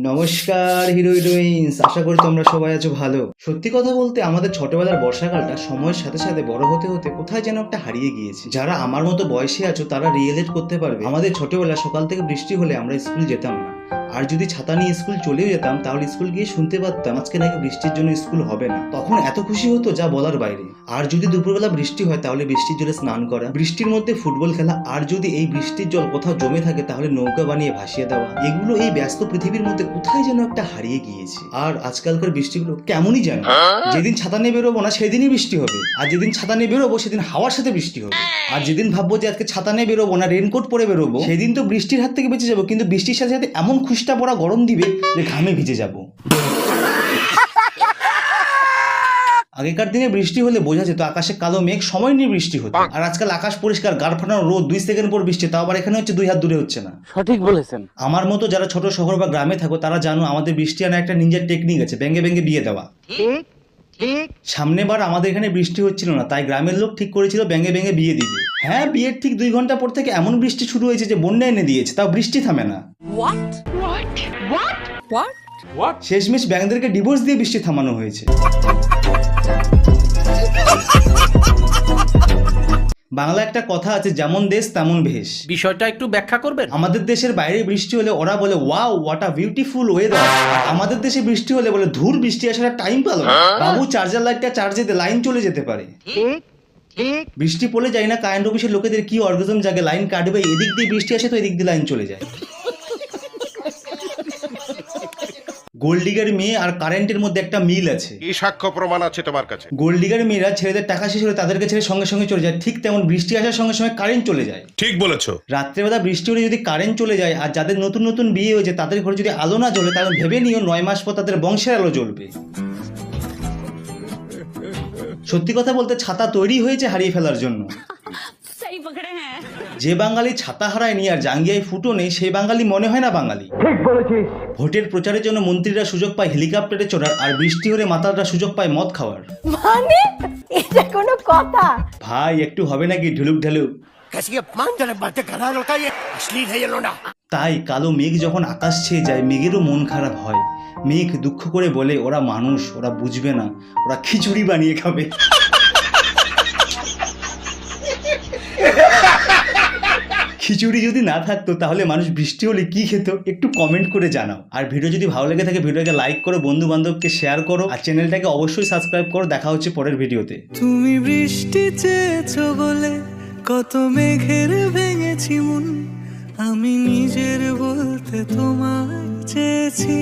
নমস্কার হিরো হিরোইন্স, আশা করি তোমরা সবাই আছো ভালো। সত্যি কথা বলতে আমাদের ছোটবেলার বর্ষাকালটা সময়ের সাথে সাথে বড় হতে হতে কোথায় যেন একটা হারিয়ে গিয়েছে। যারা আমার মতো বয়সে আছো তারা রিয়েলেট করতে পারবে। আমাদের ছোটবেলা সকাল থেকে বৃষ্টি হলে আমরা স্কুল যেতাম না, আর যদি ছাতা নিয়ে স্কুল চলেও যেতাম তাহলে স্কুল গিয়ে শুনতে পারতাম আজকে নাকি বৃষ্টির জন্য স্কুল হবে না। তখন এত খুশি হতো যা বলার বাইরে। আর যদি দুপুরবেলা বৃষ্টি হয় তাহলে বৃষ্টির জলে স্নান করা, বৃষ্টির মধ্যে ফুটবল খেলা, আর যদি এই বৃষ্টির জল কোথাও জমে থাকে তাহলে নৌকা বানিয়ে ভাসিয়ে দেওয়া, এগুলো এই ব্যস্ত পৃথিবীর মধ্যে কোথায় যেন একটা হারিয়ে গিয়েছে। আর আজকালকার বৃষ্টিগুলো কেমনই জানো, যেদিন ছাতা নিয়ে বেরোবো না সেদিনই বৃষ্টি হবে, আর যেদিন ছাতা নিয়ে বেরোবো সেদিন হাওয়ার সাথে বৃষ্টি হবে। আর যেদিন ভাববো যে আজকে ছাতা নিয়ে বেরোবো না, রেনকোট পরে বেরোবো, সেদিন তো বৃষ্টির হাত থেকে বেঁচে যাবো, কিন্তু বৃষ্টির সাথে সাথে এমন খুশটা পড়া গরম দিবে যে ঘামে ভিজে যাবো। আগেকার দিনে বৃষ্টি হলে বোঝা যেত আকাশে কালো মেঘ, সময় নিয়ে বৃষ্টি হতো। আর আজকাল আকাশ পরিষ্কার, গাড় ফাটানো রোদ, 2 সেকেন্ড পর বৃষ্টি, তাও আবার এখানে হচ্ছে 2 হাত দূরে হচ্ছে না। সঠিক বলেছেন। আমার মতো যারা ছোট শহর বা গ্রামে থাকো তারা জানো আমাদের বৃষ্টি আনা একটা নিনজার টেকনিক আছে, ব্যাঙ্গে ব্যাঙ্গে বিয়ে দেওয়া। সামনেবার আমাদের এখানে বৃষ্টি হচ্ছিল না, তাই গ্রামের লোক ঠিক করেছিল ব্যাঙ্গে ব্যাঙ্গে বিয়ে দিবে। হ্যাঁ, বিয়ের ঠিক 2 ঘন্টা পর থেকে এমন বৃষ্টি শুরু হয়েছে যে বন্যা এনে দিয়েছে, তাও বৃষ্টি থামে না। শেষমেশ ব্যাঙ্গদেরকে ডিভোর্স দিয়ে বৃষ্টি থামানো হয়েছে। বাংলা একটা কথা আছে, যেমন দেশ তেমন ভেষ। বিষয়টা একটু ব্যাখ্যা করবেন? আমাদের দেশের বাইরে বৃষ্টি হলে ওরা বলে wow what a beautiful weather, আমাদের দেশে বৃষ্টি হলে বলে ধুর বৃষ্টি আসার টাইম পেল না বাবু, চার্জার লাইটটা চার্জে দে, লাইন চলে যেতে পারে। বৃষ্টি পড়লে যাই না কারেন্ট অফিসের লোকেদের কি অর্গাজম জাগে, লাইন কাটবে, এদিক দিয়ে বৃষ্টি আসে তো এদিক দিয়ে লাইন চলে যায়। গোল্ডিগার মেয়ে আর কারেন্টের মধ্যে একটা মিল আছে। কি সাক্ষ্য প্রমাণ আছে তোমার কাছে? গোল্ডিগার মেয়েরা ছেলেদের টাকা শেষ হলে তাদেরকে ছেড়ে সঙ্গে সঙ্গে চলে যায়, ঠিক তেমন বৃষ্টি আসার সঙ্গে সঙ্গে কারেন্ট চলে যায়। ঠিক বলেছো। রাত্রেবেলা বৃষ্টি হলে যদি কারেন্ট চলে যায় আর যাদের নতুন নতুন বিয়ে হয়েছে তাদের ঘরে যদি আলো না জ্বলে, তাহলে ভেবে নিও 9 মাস পর তাদের বংশের আলো জ্বলবে। সত্যি কথা বলতে ছাতা তৈরি হয়েছে হারিয়ে ফেলার জন্য। যে বাঙালি ছাতা হারায়নি আর জাঙ্গিয়ায় ফুটো নেই, সেই বাঙালি মনে হয় না বাঙালি। ঠিক বলেছিস। ভোটের প্রচারের জন্য মন্ত্রীরা সুযোগ পায় হেলিকপ্টারে চড়ার, আর বৃষ্টি হলে মাতালরা সুযোগ পায় মদ খাওয়ার। মানে এটা কোনো কথা? ভাই একটু হবে নাকি ঢুলুক ঢালুক। তাই কালো মেঘ যখন আকাশ ছেয়ে যায় মেঘেরও মন খারাপ হয়। মেঘ দুঃখ করে বলে ওরা মানুষ, ওরা বুঝবে না, ওরা খিচুড়ি বানিয়ে খাবে। খিচুড়ি যদি না থাকতো তাহলে মানুষ বৃষ্টি হলে কি খেত একটু কমেন্ট করে জানাও। আর ভিডিও যদি ভালো লেগে থাকে ভিডিওকে লাইক করো, বন্ধু বান্ধবকে শেয়ার করো, আর চ্যানেলটাকে অবশ্যই সাবস্ক্রাইব করো। দেখা হচ্ছে পরের ভিডিওতে। তুমি বৃষ্টি চেয়েছো বলে কত মেঘের ভেঙেছি মন, আমি নিজের বলতে তোমায় চেয়েছি।